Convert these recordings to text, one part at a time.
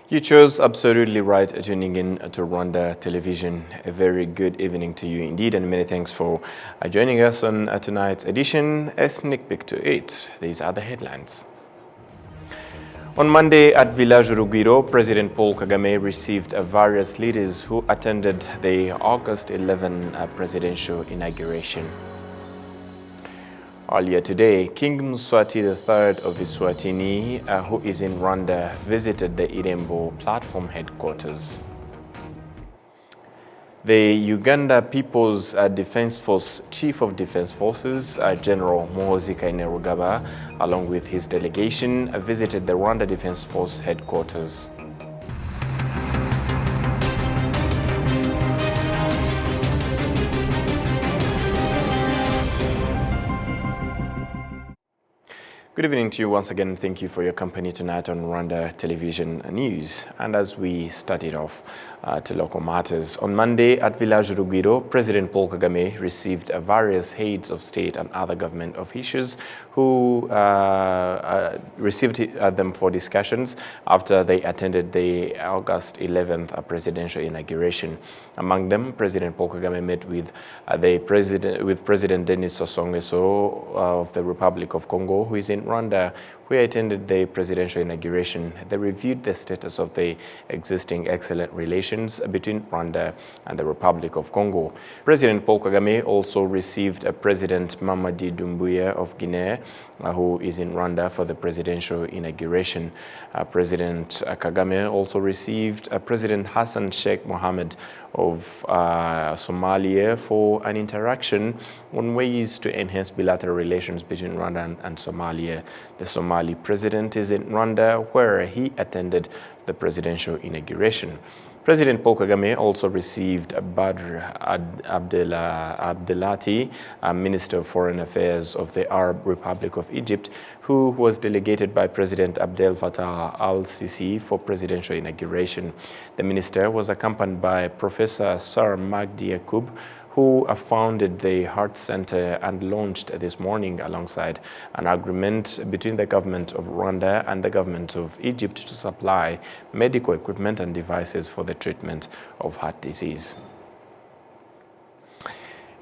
You chose absolutely right tuning in to Rwanda Television. A very good evening to you indeed, and many thanks for joining us on tonight's edition. A sneak peek to it. These are the headlines. On Monday at Village Rugwiro, President Paul Kagame received various leaders who attended the August 11 presidential inauguration. Earlier today, King Mswati III of Eswatini, who is in Rwanda, visited the Irembo platform headquarters. The Uganda People's Defense Force Chief of Defense Forces, General Muhoozi Kainerugaba, along with his delegation, visited the Rwanda Defense Force headquarters. Good evening to you once again. Thank you for your company tonight on Rwanda Television News. And as we started off to local matters, on Monday at Village Rugwiro, President Paul Kagame received various heads of state and other government officials who received them for discussions after they attended the August 11th presidential inauguration. Among them, President Paul Kagame met with President Denis Sassou Nguesso of the Republic of Congo, who is in Rwanda, who attended the presidential inauguration. They reviewed the status of the existing excellent relations between Rwanda and the Republic of Congo. President Paul Kagame also received President Mamadi Doumbouya of Guinea, who is in Rwanda for the presidential inauguration. President Kagame also received President Hassan Sheikh Mohammed of Somalia for an interaction on ways to enhance bilateral relations between Rwanda and Somalia. The Somali president is in Rwanda, where he attended the presidential inauguration. President Paul Kagame also received Badr Abdelati, Minister of Foreign Affairs of the Arab Republic of Egypt, who was delegated by President Abdel Fattah al-Sisi for presidential inauguration. The minister was accompanied by Professor Sir Magdi Yakub, who founded the Heart Center and launched this morning alongside an agreement between the government of Rwanda and the government of Egypt to supply medical equipment and devices for the treatment of heart disease.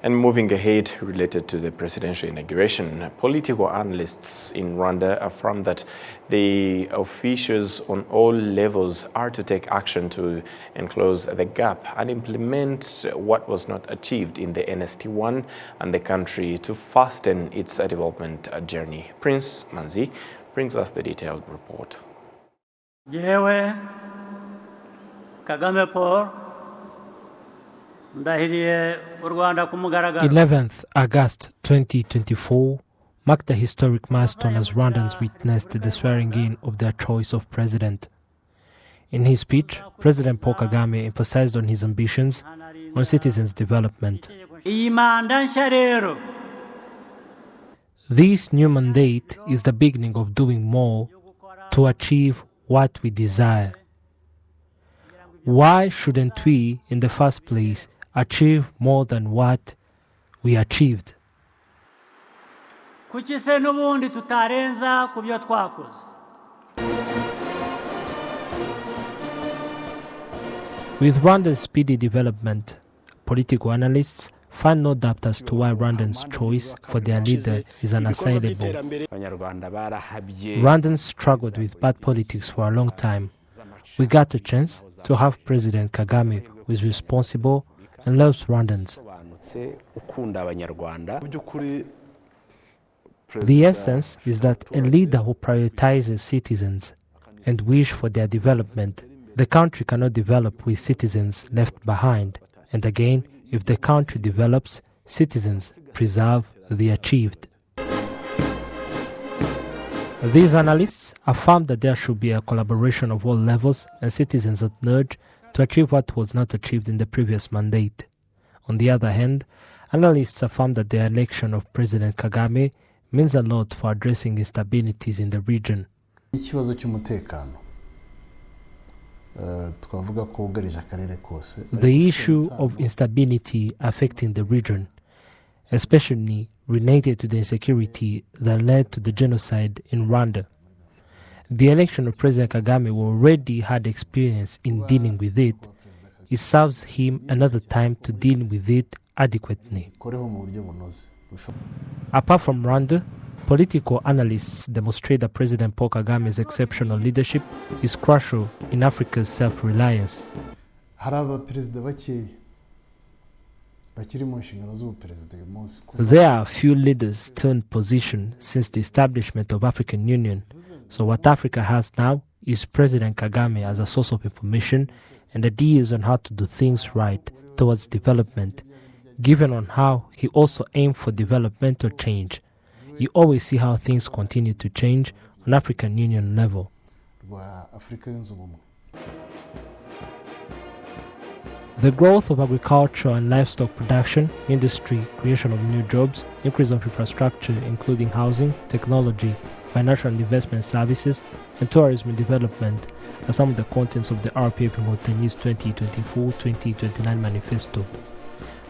And moving ahead, related to the presidential inauguration, political analysts in Rwanda affirm that the officials on all levels are to take action to enclose the gap and implement what was not achieved in the NST1 and the country to fasten its development journey. Prince Manzi brings us the detailed report. Yewe Kagame Paul 11th August 2024 marked a historic milestone as Rwandans witnessed the swearing-in of their choice of president. In his speech, President Paul Kagame emphasized on his ambitions on citizens' development. This new mandate is the beginning of doing more to achieve what we desire. Why shouldn't we, in the first place, achieve more than what we achieved? Kuki se n'ubundi tutarenza ku byo twakoze? With Rwanda's speedy development, political analysts find no doubt as to why Rwandans' choice for their leader is unassailable. Rwandans struggled with bad politics for a long time. We got a chance to have President Kagame, who is responsible and loves Rwandans. The essence is that a leader who prioritizes citizens and wish for their development. The country cannot develop with citizens left behind. And again, if the country develops, citizens preserve the achieved. These analysts affirm that there should be a collaboration of all levels and citizens at large to achieve what was not achieved in the previous mandate. On the other hand, analysts affirm that the election of President Kagame means a lot for addressing instabilities in the region. The issue of instability affecting the region, especially related to the insecurity that led to the genocide in Rwanda. The election of President Kagame, who already had experience in dealing with it, it serves him another time to deal with it adequately. Apart from Rwanda, political analysts demonstrate that President Paul Kagame's exceptional leadership is crucial in Africa's self-reliance. There are a few leaders still in position since the establishment of African Union, so what Africa has now is President Kagame as a source of information and ideas on how to do things right towards development. Given on how he also aimed for developmental change, you always see how things continue to change on African Union level. The growth of agriculture and livestock production, industry, creation of new jobs, increase of infrastructure including housing, technology, financial and investment services, and tourism development are some of the contents of the RPA Montagnese 2024-2029 manifesto.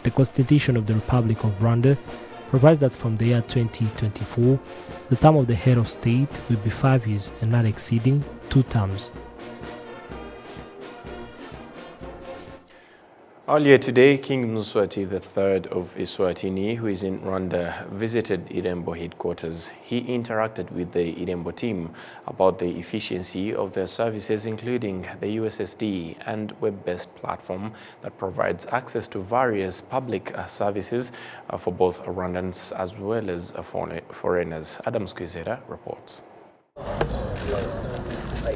The Constitution of the Republic of Rwanda provides that from the year 2024, the term of the head of state will be 5 years and not exceeding 2 terms. Earlier today, King Mswati III of Eswatini, who is in Rwanda, visited Irembo headquarters. He interacted with the Irembo team about the efficiency of their services, including the USSD and web-based platform that provides access to various public services for both Rwandans as well as foreigners. Adam Squizera reports.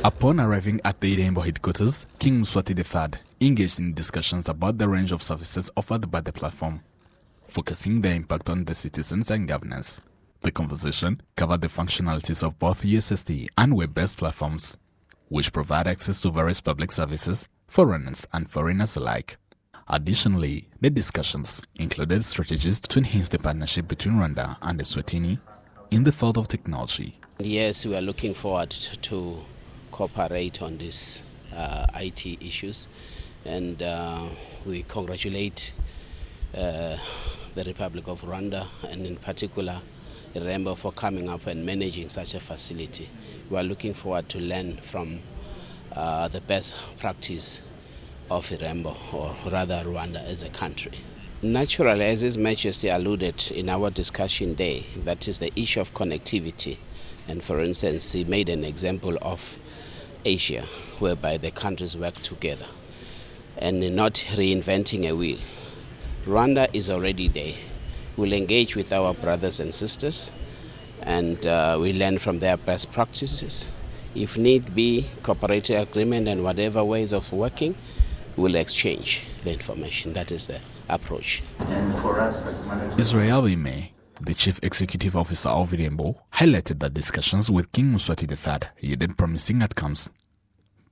Upon arriving at the Irembo headquarters, King Mswati III engaged in discussions about the range of services offered by the platform, focusing their impact on the citizens and governance. The conversation covered the functionalities of both USSD and web-based platforms, which provide access to various public services for Rwandans and foreigners alike. Additionally, the discussions included strategies to enhance the partnership between Rwanda and Eswatini in the field of technology. Yes, we are looking forward to cooperate on these IT issues, and we congratulate the Republic of Rwanda, and in particular Irembo, for coming up and managing such a facility. We are looking forward to learn from the best practice of Irembo, or rather Rwanda as a country. Naturally, as His Majesty alluded in our discussion day, that is the issue of connectivity. And for instance, he made an example of Asia, whereby the countries work together and not reinventing a wheel. Rwanda is already there. We'll engage with our brothers and sisters, and we learn from their best practices. If need be, cooperative agreement and whatever ways of working, we'll exchange the information. That is the approach. And for us as managers, Israel Bime, the chief executive officer of Irembo, highlighted that discussions with King Mswati III yielded promising outcomes.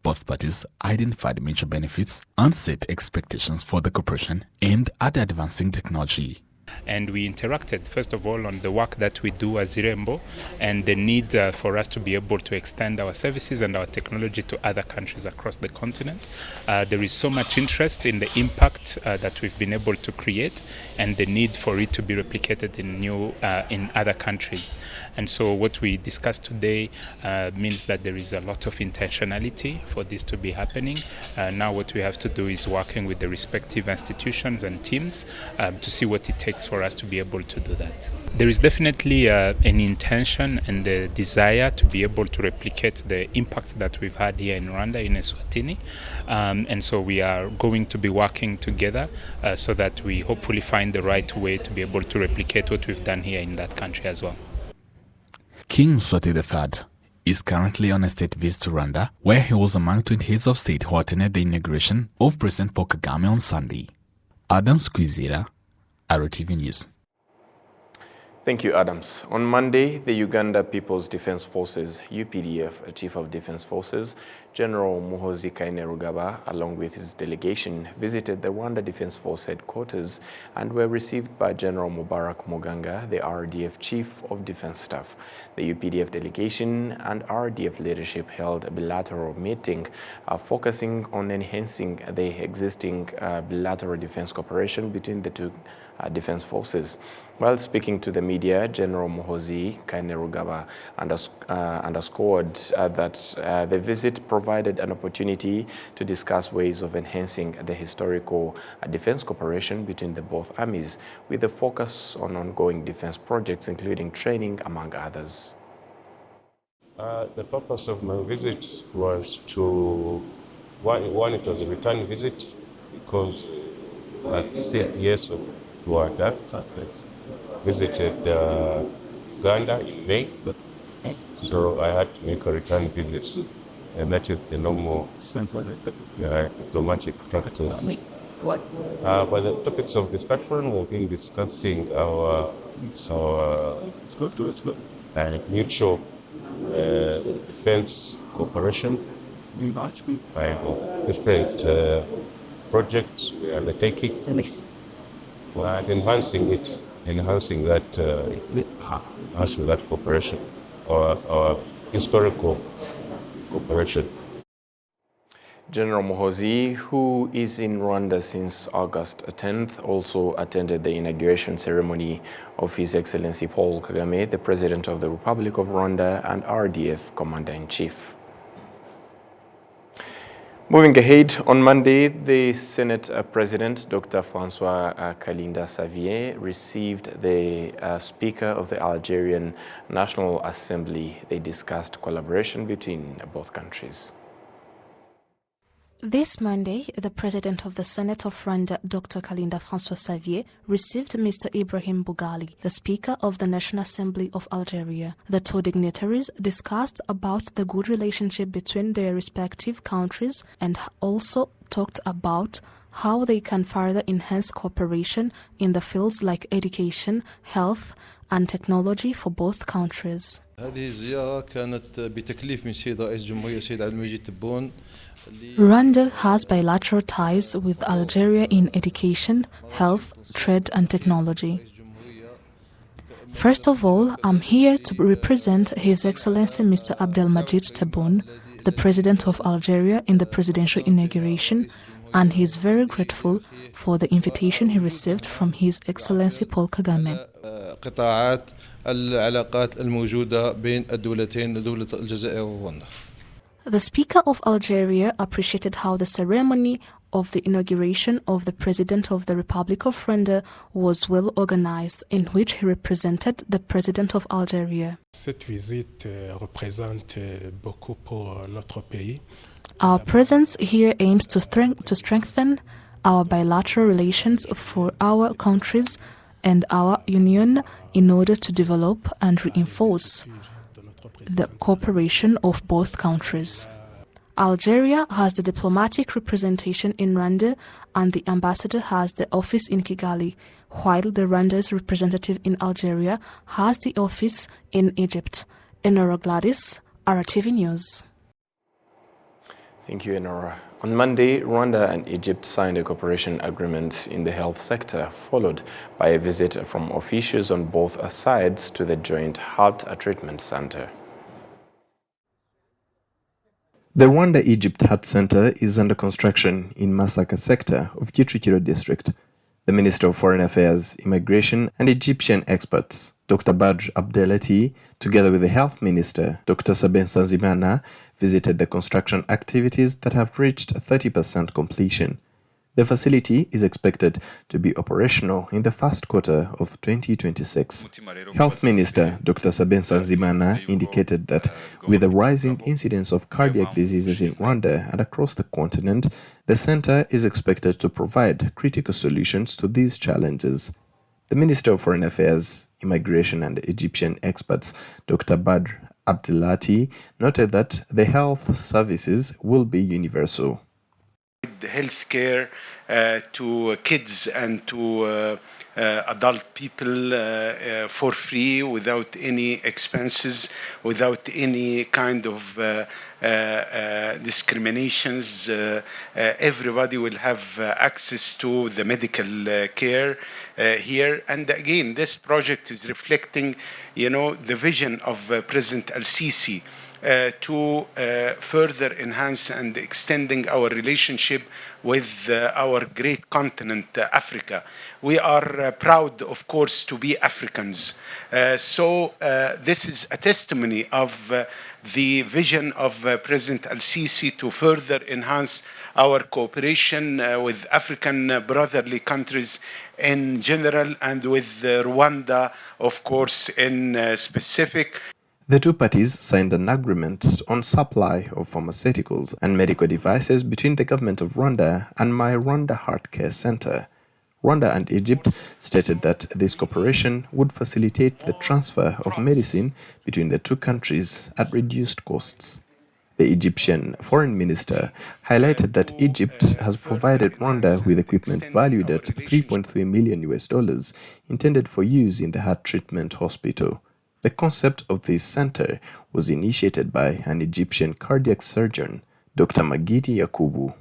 Both parties identified major benefits and set expectations for the cooperation aimed at advancing technology. And we interacted, first of all, on the work that we do as Irembo and the need for us to be able to extend our services and our technology to other countries across the continent. There is so much interest in the impact that we've been able to create and the need for it to be replicated in other countries. And so what we discussed today means that there is a lot of intentionality for this to be happening. Now what we have to do is working with the respective institutions and teams to see what it takes for us to be able to do that. There is definitely an intention and the desire to be able to replicate the impact that we've had here in Rwanda, in Eswatini. And so we are going to be working together so that we hopefully find the right way to be able to replicate what we've done here in that country as well. King Mswati III is currently on a state visit to Rwanda, where he was among 20 heads of state who attended the inauguration of President Paul Kagame on Sunday. Adam Squizera, RwandaTV News. Thank you, Adams. On Monday, the Uganda People's Defense Forces, UPDF, Chief of Defense Forces, General Muhoozi Kainerugaba, along with his delegation, visited the Rwanda Defense Force headquarters and were received by General Mubarak Muganga, the RDF Chief of Defense Staff. The UPDF delegation and RDF leadership held a bilateral meeting focusing on enhancing the existing bilateral defense cooperation between the two defense forces. While speaking to the media, General Muhoozi Kainerugaba underscored that the visit provided an opportunity to discuss ways of enhancing the historical defense cooperation between the both armies, with a focus on ongoing defense projects, including training, among others. The purpose of my visit was to, one, it was a return visit because years before that, I visited Uganda in May, so I had to make a return visit, and that is the normal diplomatic practice. But the topics of discussion, we've been discussing our mutual defense cooperation by different projects we are undertaking and enhancing that cooperation or our historical cooperation. General Muhoozi, who is in Rwanda since August 10th, also attended the inauguration ceremony of His Excellency Paul Kagame, the President of the Republic of Rwanda and RDF Commander-in-Chief. Moving ahead, on Monday, the Senate President, Dr. Francois Kalinda Xavier, received the Speaker of the Algerian National Assembly. They discussed collaboration between both countries. This Monday, the President of the Senate of Rwanda, Dr. Kalinda Francois Xavier, received Mr. Ibrahim Bougali, the Speaker of the National Assembly of Algeria. The two dignitaries discussed about the good relationship between their respective countries and also talked about how they can further enhance cooperation in the fields like education, health, and technology for both countries. هذه الزيارة كانت بتكليف من سيد رئيس الجمهورية سيد عبد المجيد تبون. Rwanda has bilateral ties with Algeria in education, health, trade and technology. First of all, I'm here to represent His Excellency Mr. Abdelmajid Tebboune, the President of Algeria in the presidential inauguration, and he is very grateful for the invitation he received from His Excellency Paul Kagame. قطاعات العلاقات الموجودة بين الدولتين دولة الجزائر ورواندا. The Speaker of Algeria appreciated how the ceremony of the inauguration of the President of the Republic of Rwanda was well organized, in which he represented the President of Algeria. Cette visite représente beaucoup pour notre pays. Our presence here aims to strengthen our bilateral relations for our countries and our union in order to develop and reinforce the cooperation of both countries. Algeria has the diplomatic representation in Rwanda and the ambassador has the office in Kigali, while the Rwanda's representative in Algeria has the office in Egypt. Enora Gladys, RTV News. Thank you, Enora. On Monday, Rwanda and Egypt signed a cooperation agreement in the health sector, followed by a visit from officials on both sides to the joint heart treatment center. The Rwanda-Egypt Heart Center is under construction in Masaka sector of Kicukiro district. The Minister of Foreign Affairs, Immigration and Egyptian experts, Dr. Badr Abdelati, together with the Health Minister, Dr. Sabin Sanzimana, visited the construction activities that have reached 30% completion. The facility is expected to be operational in the first quarter of 2026. Health Minister Dr. Sabin Sanzimana indicated that with the rising incidence of cardiac diseases in Rwanda and across the continent, the center is expected to provide critical solutions to these challenges. The Minister of Foreign Affairs, Immigration and Egyptian experts, Dr. Badr Abdelati, noted that the health services will be universal. healthcare to kids and to adult people for free, without any expenses, without any kind of discriminations. Everybody will have access to the medical care here. And again, this project is reflecting, the vision of President Al-Sisi to further enhance and extending our relationship with our great continent, Africa. We are proud, of course, to be Africans. So this is a testimony of the vision of President Al-Sisi to further enhance our cooperation with African brotherly countries in general, and with Rwanda, of course, in specific. The two parties signed an agreement on supply of pharmaceuticals and medical devices between the government of Rwanda and My Rwanda Heart Care Center. Rwanda and Egypt stated that this cooperation would facilitate the transfer of medicine between the two countries at reduced costs. The Egyptian foreign minister highlighted that Egypt has provided Rwanda with equipment valued at $3.3 million intended for use in the heart treatment hospital. The concept of this center was initiated by an Egyptian cardiac surgeon, Dr. Magidi Yakubu.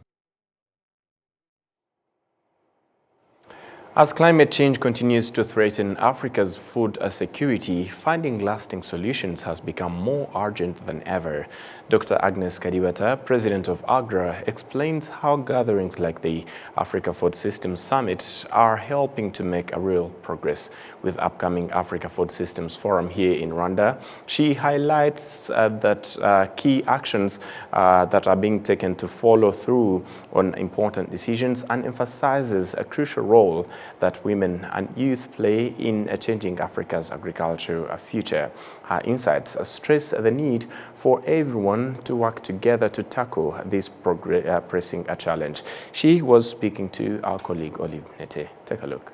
As climate change continues to threaten Africa's food security, finding lasting solutions has become more urgent than ever. Dr. Agnes Kadibata, president of AGRA, explains how gatherings like the Africa Food Systems Summit are helping to make a real progress. With upcoming Africa Food Systems Forum here in Rwanda, she highlights that key actions that are being taken to follow through on important decisions, and emphasizes a crucial role that women and youth play in changing Africa's agricultural future. Her insights stress the need for everyone to work together to tackle this pressing challenge. She was speaking to our colleague Olive Nete. Take a look.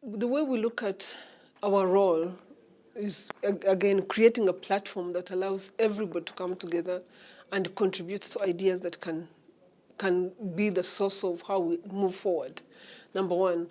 The way we look at our role is, again, creating a platform that allows everybody to come together and contribute to ideas that can be the source of how we move forward. Number one,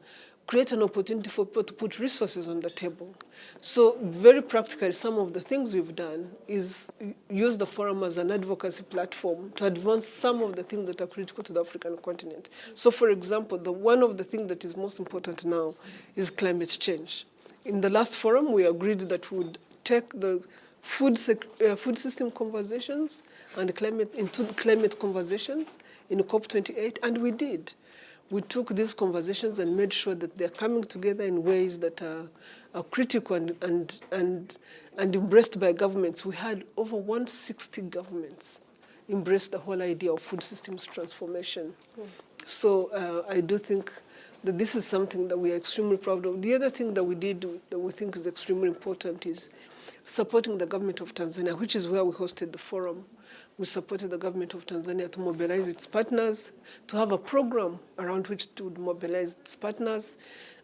create an opportunity for people to put resources on the table. So very practically, some of the things we've done is use the forum as an advocacy platform to advance some of the things that are critical to the African continent. So for example, one of the things that is most important now is climate change. In the last forum, we agreed that we would take the food system conversations and climate conversations in COP28, and we did. We took these conversations and made sure that they're coming together in ways that are critical and embraced by governments. We had over 160 governments embrace the whole idea of food systems transformation. So I do think that this is something that we are extremely proud of. The other thing that we did that we think is extremely important is supporting the government of Tanzania, which is where we hosted the forum. We supported the government of Tanzania to mobilize its partners, to have a program around which to mobilize its partners,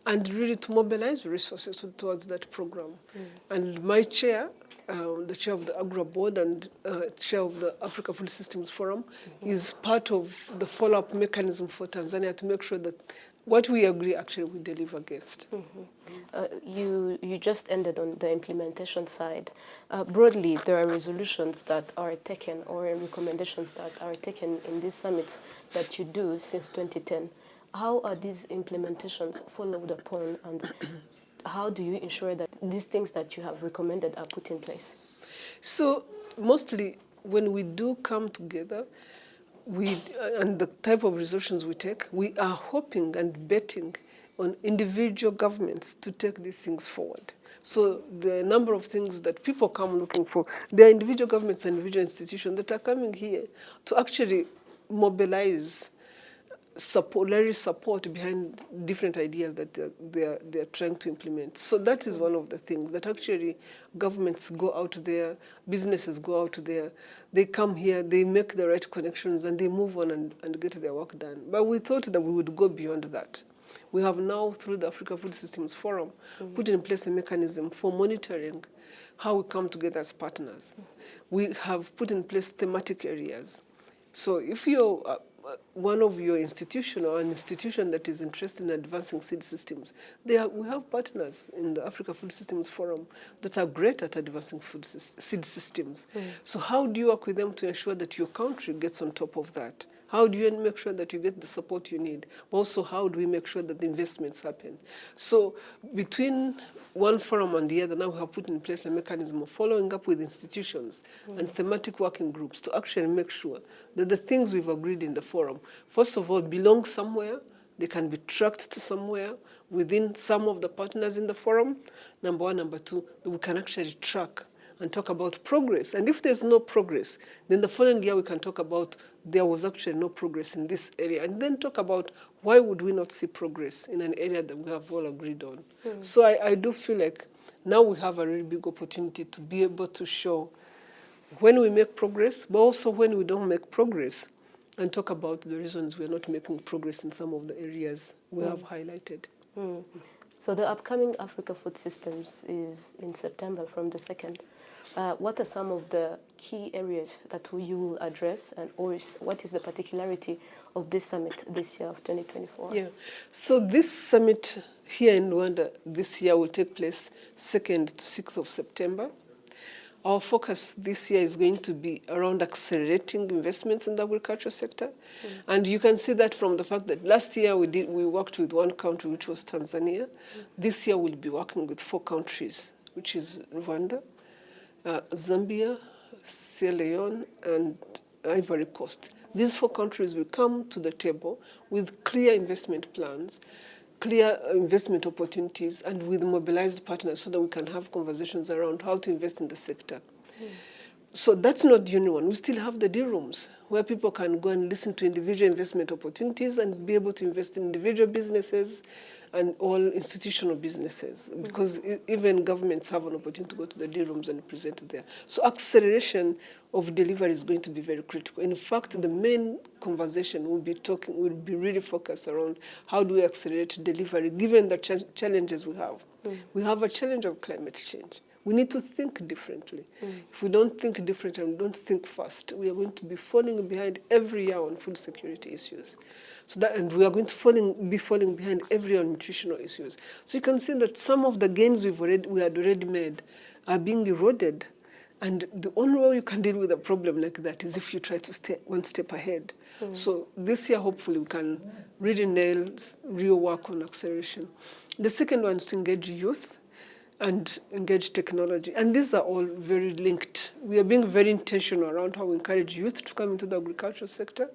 and really to mobilize resources towards that program. And my chair, the chair of the AGRA board and chair of the Africa Food Systems Forum, is part of the follow-up mechanism for Tanzania to make sure that what we agree actually we deliver against. You just ended on the implementation side. Broadly, there are resolutions that are taken or recommendations that are taken in these summits that you do since 2010. How are these implementations followed upon, and how do you ensure that these things that you have recommended are put in place? So mostly when we do come together, and the type of resolutions we take, we are hoping and betting on individual governments to take these things forward. So the number of things that people come looking for, there are individual governments and individual institutions that are coming here to actually mobilize support behind different ideas that they're trying to implement. So that is one of the things that actually governments go out there, businesses go out there, they come here, they make the right connections, and they move on and get their work done. But we thought that we would go beyond that. We have now, through the Africa Food Systems Forum, put in place a mechanism for monitoring how we come together as partners. We have put in place thematic areas. So if you're one of your institution or an institution that is interested in advancing seed systems, we have partners in the Africa Food Systems Forum that are great at advancing seed systems. So how do you work with them to ensure that your country gets on top of that? How do you make sure that you get the support you need? Also, how do we make sure that the investments happen? So between one forum and the other, now we have put in place a mechanism of following up with institutions and thematic working groups to actually make sure that the things we've agreed in the forum, first of all, belong somewhere. They can be tracked to somewhere within some of the partners in the forum, number one. Number two, that we can actually track and talk about progress. And if there's no progress, then the following year we can talk about there was actually no progress in this area, and then talk about why would we not see progress in an area that we have all agreed on. So I do feel like now we have a really big opportunity to be able to show when we make progress, but also when we don't make progress, and talk about the reasons we're not making progress in some of the areas we have highlighted. So the upcoming Africa Food Systems is in September from the 2nd. What are some of the key areas that you will address, and what is the particularity of this summit this year of 2024? Yeah, so this summit here in Rwanda this year will take place 2nd to 6th of September. Our focus this year is going to be around accelerating investments in the agriculture sector. And you can see that from the fact that last year we worked with one country, which was Tanzania. This year we'll be working with 4 countries, which is Rwanda, Zambia, Sierra Leone, and Ivory Coast. These 4 countries will come to the table with clear investment plans, clear investment opportunities, and with mobilized partners so that we can have conversations around how to invest in the sector. So that's not the only one. We still have the D rooms where people can go and listen to individual investment opportunities and be able to invest in individual businesses and all institutional businesses, because even governments have an opportunity to go to the D rooms and present it there. So acceleration of delivery is going to be very critical. In fact, the main conversation will be really focused around how do we accelerate delivery given the challenges we have. We have a challenge of climate change. We need to think differently. If we don't think differently and we don't think fast, we are going to be falling behind every year on food security issues. And we are going to be falling behind every year on nutritional issues. So you can see that some of the gains we had already made are being eroded. And the only way you can deal with a problem like that is if you try to stay one step ahead. So this year, hopefully, we can really nail real work on acceleration. The second one is to engage youth and engage technology. And these are all very linked. We are being very intentional around how we encourage youth to come into the agricultural sector.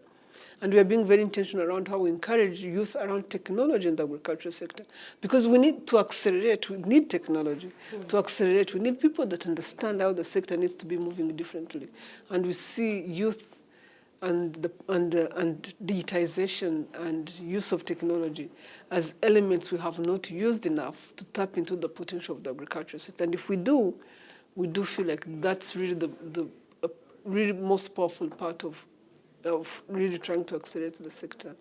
And we are being very intentional around how we encourage youth around technology in the agricultural sector. Because we need to accelerate, we need technology. To accelerate, we need people that understand how the sector needs to be moving differently. And we see youth and digitization and use of technology as elements we have not used enough to tap into the potential of the agricultural sector. And if we do feel like that's really the really most powerful part of really trying to accelerate the sector.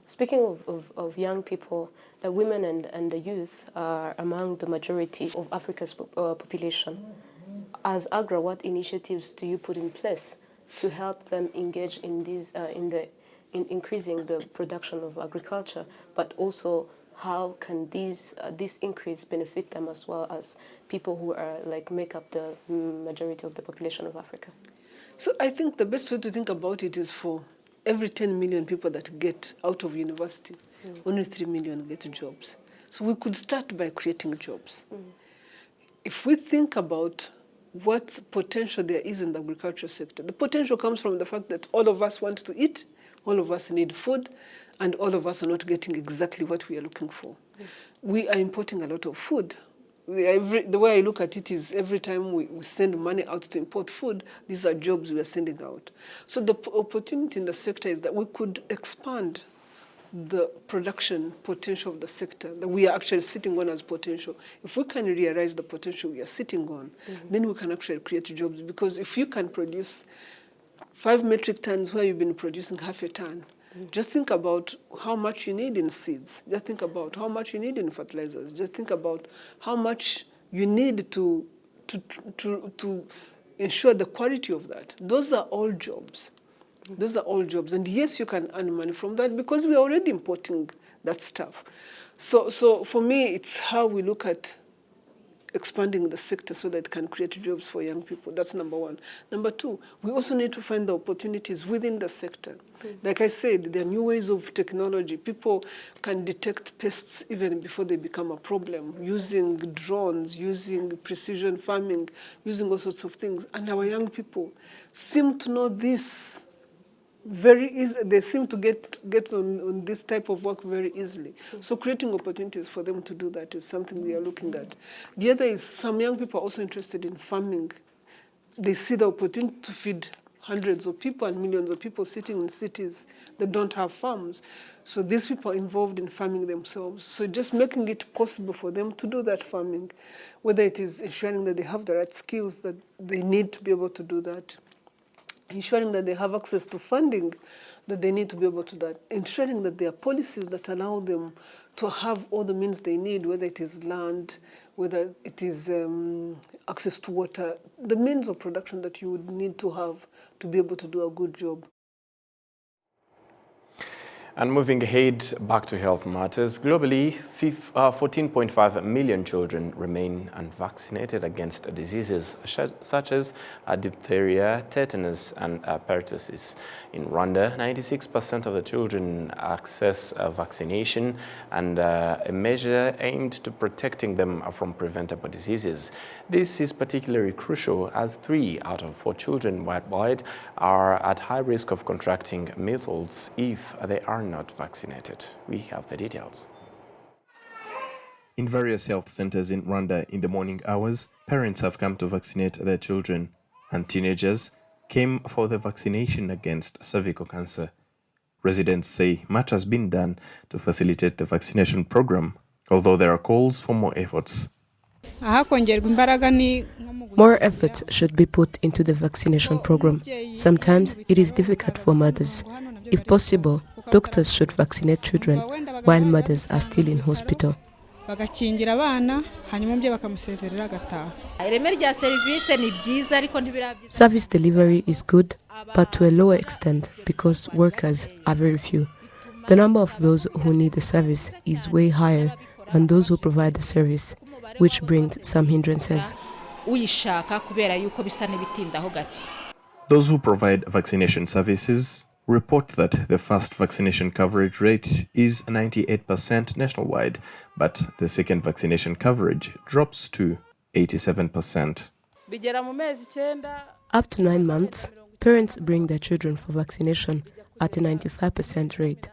Speaking of young people, the women and the youth are among the majority of Africa's population. As AGRA, what initiatives do you put in place to help them engage in these in increasing the production of agriculture, but also how can this increase benefit them as well as people who are make up the majority of the population of Africa? So I think the best way to think about it is for every 10 million people that get out of university, only 3 million get jobs. So we could start by creating jobs. If we think about what potential there is in the agricultural sector, the potential comes from the fact that all of us want to eat, all of us need food, and all of us are not getting exactly what we are looking for. We are importing a lot of food. The way I look at it is every time we send money out to import food, these are jobs we are sending out. So the opportunity in the sector is that we could expand the production potential of the sector that we are actually sitting on as potential. If we can realize the potential we are sitting on, then we can actually create jobs. Because if you can produce 5 metric tons where you've been producing half a ton, just think about how much you need in seeds. Just think about how much you need in fertilizers. Just think about how much you need to ensure the quality of that. Those are all jobs. Those are all jobs. And yes, you can earn money from that because we are already importing that stuff. So for me, it's how we look at expanding the sector so that it can create jobs for young people. That's number one. Number two, we also need to find the opportunities within the sector. Like I said, there are new ways of technology. People can detect pests even before they become a problem, using drones, using precision farming, using all sorts of things. And our young people seem to know this very easy. They seem to get on this type of work very easily. So creating opportunities for them to do that is something we are looking at. The other is some young people are also interested in farming. They see the opportunity to feed hundreds of people and millions of people sitting in cities that don't have farms. So these people are involved in farming themselves. So just making it possible for them to do that farming, whether it is ensuring that they have the right skills that they need to be able to do that, ensuring that they have access to funding that they need to be able to do that, ensuring that there are policies that allow them to have all the means they need, whether it is land, whether it is access to water, the means of production that you would need to have to be able to do a good job. And moving ahead, back to health matters. Globally, 14.5 million children remain unvaccinated against diseases such as diphtheria, tetanus, and pertussis. In Rwanda, 96% of the children access vaccination, and a measure aimed to protecting them from preventable diseases. This is particularly crucial as 3 out of 4 children worldwide are at high risk of contracting measles if they are not vaccinated. We have the details. In various health centers in Rwanda in the morning hours, parents have come to vaccinate their children, and teenagers came for the vaccination against cervical cancer. Residents say much has been done to facilitate the vaccination program, although there are calls for more efforts. More efforts should be put into the vaccination program. Sometimes it is difficult for mothers. If possible, doctors should vaccinate children while mothers are still in hospital. Service delivery is good, but to a lower extent because workers are very few. The number of those who need the service is way higher than those who provide the service, which brings some hindrances. Those who provide vaccination services report that the first vaccination coverage rate is 98% nationwide, but the second vaccination coverage drops to 87%. Up to 9 months, parents bring their children for vaccination at a 95% rate,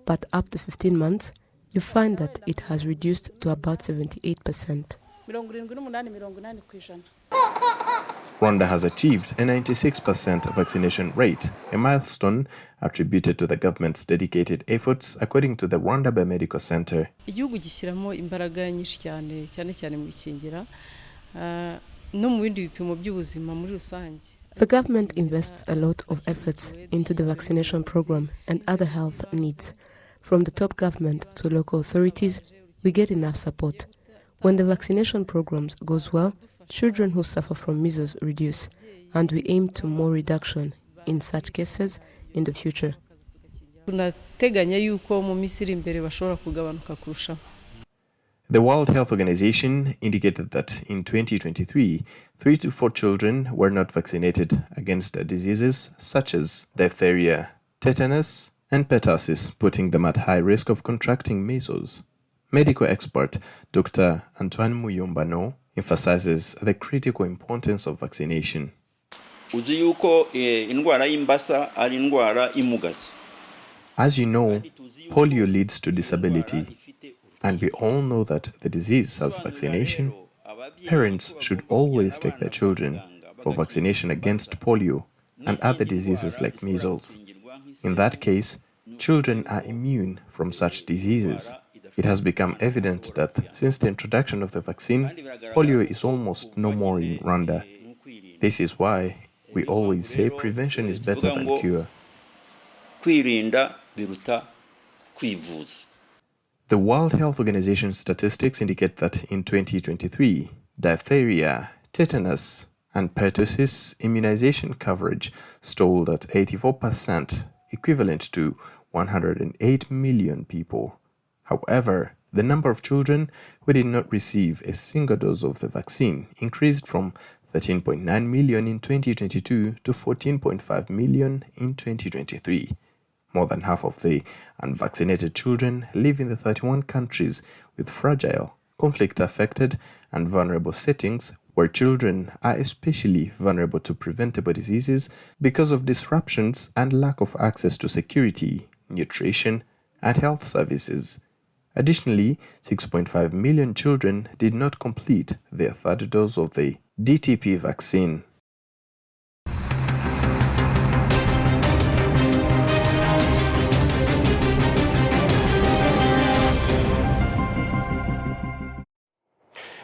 but up to 15 months, you find that it has reduced to about 78%. Rwanda has achieved a 96% vaccination rate, a milestone attributed to the government's dedicated efforts, according to the Rwanda Biomedical Center. The government invests a lot of efforts into the vaccination program and other health needs. From the top government to local authorities, we get enough support. When the vaccination programs goes well, children who suffer from measles reduce, and we aim to more reduction in such cases in the future. The World Health Organization indicated that in 2023, 3 to 4 children were not vaccinated against diseases such as diphtheria, tetanus, and pertussis, putting them at high risk of contracting measles. Medical expert Dr. Antoine Muyombano emphasizes the critical importance of vaccination. As you know, polio leads to disability, and we all know that the disease has vaccination. Parents should always take their children for vaccination against polio and other diseases like measles. In that case, children are immune from such diseases. It has become evident that since the introduction of the vaccine, polio is almost no more in Rwanda. This is why we always say prevention is better than cure. The World Health Organization statistics indicate that in 2023, diphtheria, tetanus, and pertussis immunization coverage stalled at 84%, equivalent to 108 million people. However, the number of children who did not receive a single dose of the vaccine increased from 13.9 million in 2022 to 14.5 million in 2023. More than half of the unvaccinated children live in the 31 countries with fragile, conflict-affected, and vulnerable settings where children are especially vulnerable to preventable diseases because of disruptions and lack of access to security, nutrition, and health services. Additionally, 6.5 million children did not complete their third dose of the DTP vaccine.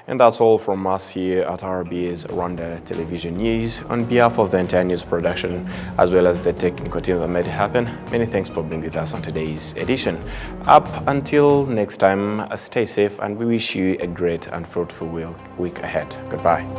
And that's all from us here at RBA's Rwanda Television News. On behalf of the entire news production, as well as the technical team that made it happen, many thanks for being with us on today's edition. Up until next time, stay safe, and we wish you a great and fruitful week ahead. Goodbye.